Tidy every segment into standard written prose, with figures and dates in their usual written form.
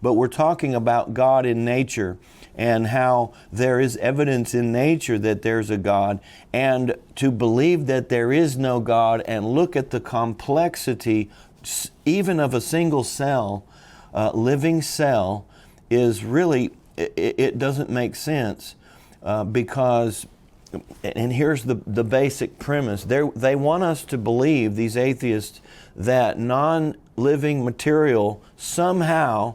but we're talking about God in nature and how there is evidence in nature that there's a God. And to believe that there is no God and look at the complexity even of a single cell, living cell, is really, it doesn't make sense because, and here's the basic premise, they want us to believe, these atheists, that non-living material somehow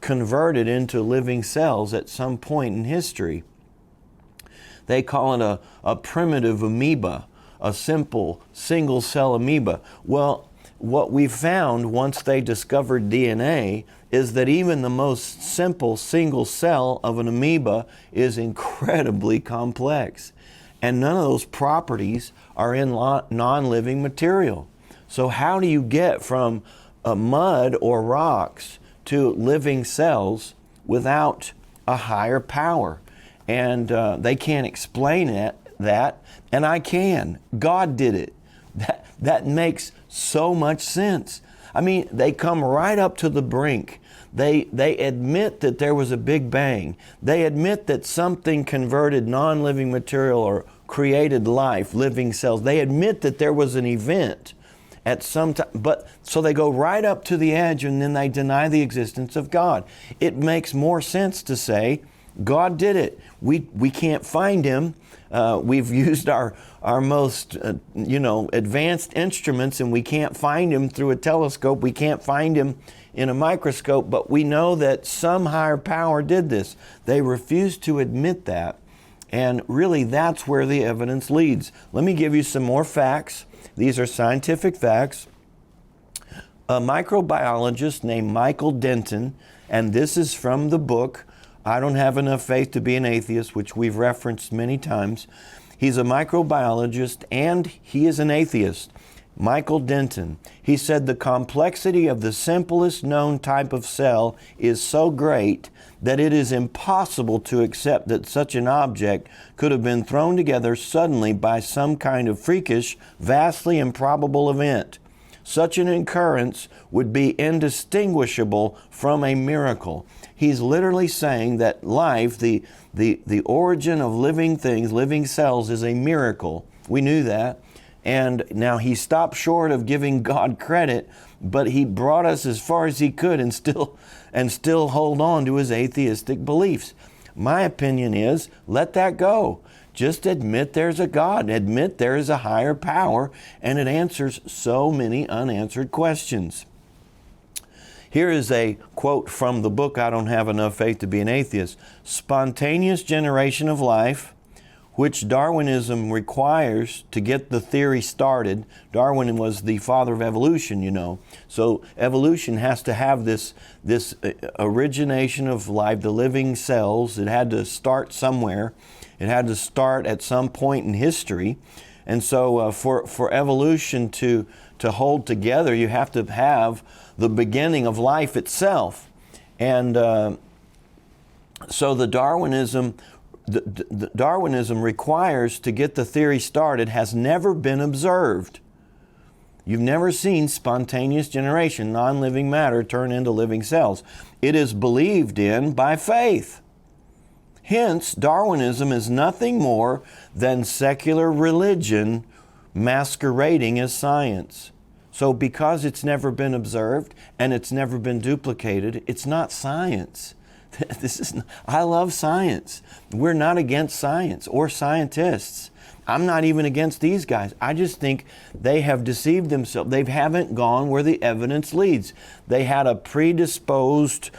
converted into living cells at some point in history. They call it a primitive amoeba, a simple single-cell amoeba. Well, what we found once they discovered DNA is that even the most simple single cell of an amoeba is incredibly complex. And none of those properties are in non-living material. So how do you get from mud or rocks to living cells without a higher power? And they can't explain that, and I can. God did it. That makes so much sense. I mean, they come right up to the brink. They admit that there was a Big Bang. They admit that something converted non-living material or created life, living cells. They admit that there was an event at some time, but so they go right up to the edge and then they deny the existence of God. It makes more sense to say, God did it. We can't find him. We've used our most advanced instruments and we can't find him through a telescope. We can't find him in a microscope, but we know that some higher power did this. They refuse to admit that, and really that's where the evidence leads. Let me give you some more facts. These are scientific facts. A microbiologist named Michael Denton, and this is from the book I Don't Have Enough Faith to Be an Atheist, which we've referenced many times. He's a microbiologist and he is an atheist. Michael Denton. He said the complexity of the simplest known type of cell is so great that it is impossible to accept that such an object could have been thrown together suddenly by some kind of freakish, vastly improbable event. Such an occurrence would be indistinguishable from a miracle. He's literally saying that life, the origin of living things, living cells, is a miracle. We knew that. And now he stopped short of giving God credit, but he brought us as far as he could and still hold on to his atheistic beliefs. My opinion is, let that go. Just admit there's a God, admit there is a higher power, and it answers so many unanswered questions. Here is a quote from the book, I Don't Have Enough Faith to Be an Atheist. Spontaneous generation of life, which Darwinism requires to get the theory started. Darwin was the father of evolution, you know. So evolution has to have this origination of life, the living cells. It had to start somewhere. It had to start at some point in history. And so for evolution to hold together, you have to have the beginning of life itself. And so the Darwinism requires to get the theory started has never been observed. You've never seen spontaneous generation, non-living matter, turn into living cells. It is believed in by faith. Hence, Darwinism is nothing more than secular religion masquerading as science. So because it's never been observed and it's never been duplicated, it's not science. I love science. We're not against science or scientists. I'm not even against these guys. I just think they have deceived themselves. They haven't gone where the evidence leads. They had a presupposed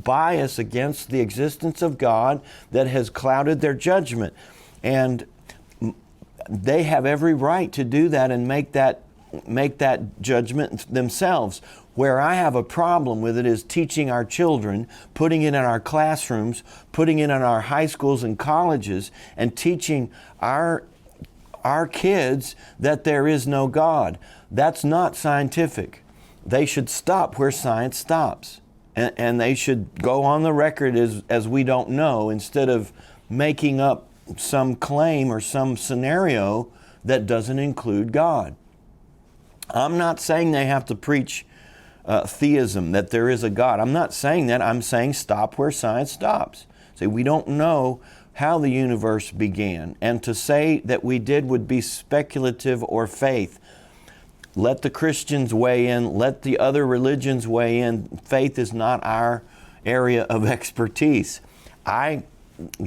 bias against the existence of God that has clouded their judgment. And they have every right to do that and make that judgment themselves. Where I have a problem with it is teaching our children, putting it in our classrooms, putting it in our high schools and colleges, and teaching our kids that there is no God. That's not scientific. They should stop where science stops. And they should go on the record as we don't know, instead of making up some claim or some scenario that doesn't include God. I'm not saying they have to preach theism, that there is a God. I'm not saying that. I'm saying stop where science stops. See, we don't know how the universe began, and to say that we did would be speculative or faith. Let the Christians weigh in, let the other religions weigh in. Faith is not our area of expertise. I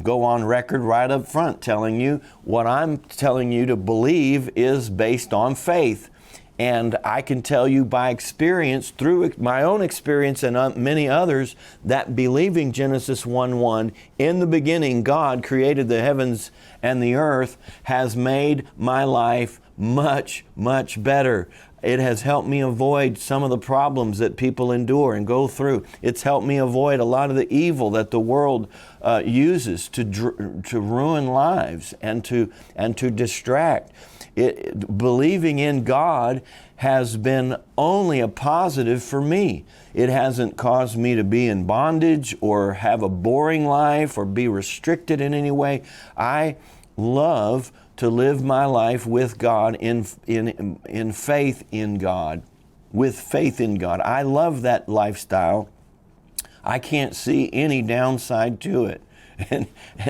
go on record right up front telling you what I'm telling you to believe is based on faith. And I can tell you by experience, through my own experience and many others, that believing Genesis 1:1, in the beginning God created the heavens and the earth, has made my life much, much better. It has helped me avoid some of the problems that people endure and go through. It's helped me avoid a lot of the evil that the world uses to ruin lives and to distract. Believing in God has been only a positive for me. It hasn't caused me to be in bondage or have a boring life or be restricted in any way. I love to live my life with God in faith in God, with faith in God. I love that lifestyle. I can't see any downside to it.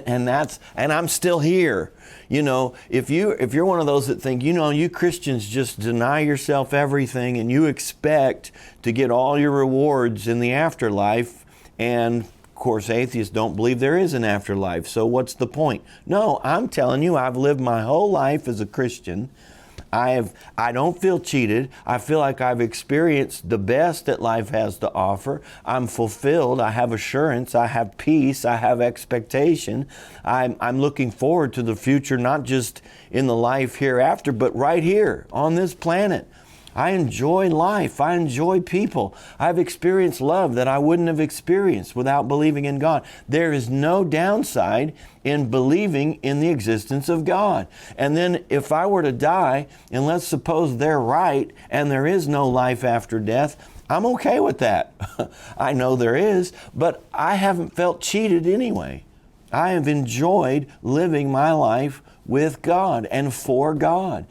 And I'm still here. You know, if you're one of those that think, you Christians just deny yourself everything and you expect to get all your rewards in the afterlife, and of course atheists don't believe there is an afterlife, so what's the point? No, I'm telling you, I've lived my whole life as a Christian. I don't feel cheated. I feel like I've experienced the best that life has to offer. I'm fulfilled. I have assurance. I have peace. I have expectation. I'm looking forward to the future, not just in the life hereafter, but right here on this planet. I enjoy life. I enjoy people. I've experienced love that I wouldn't have experienced without believing in God. There is no downside in believing in the existence of God. And then if I were to die, and let's suppose they're right and there is no life after death, I'm okay with that. I know there is, but I haven't felt cheated anyway. I have enjoyed living my life with God and for God.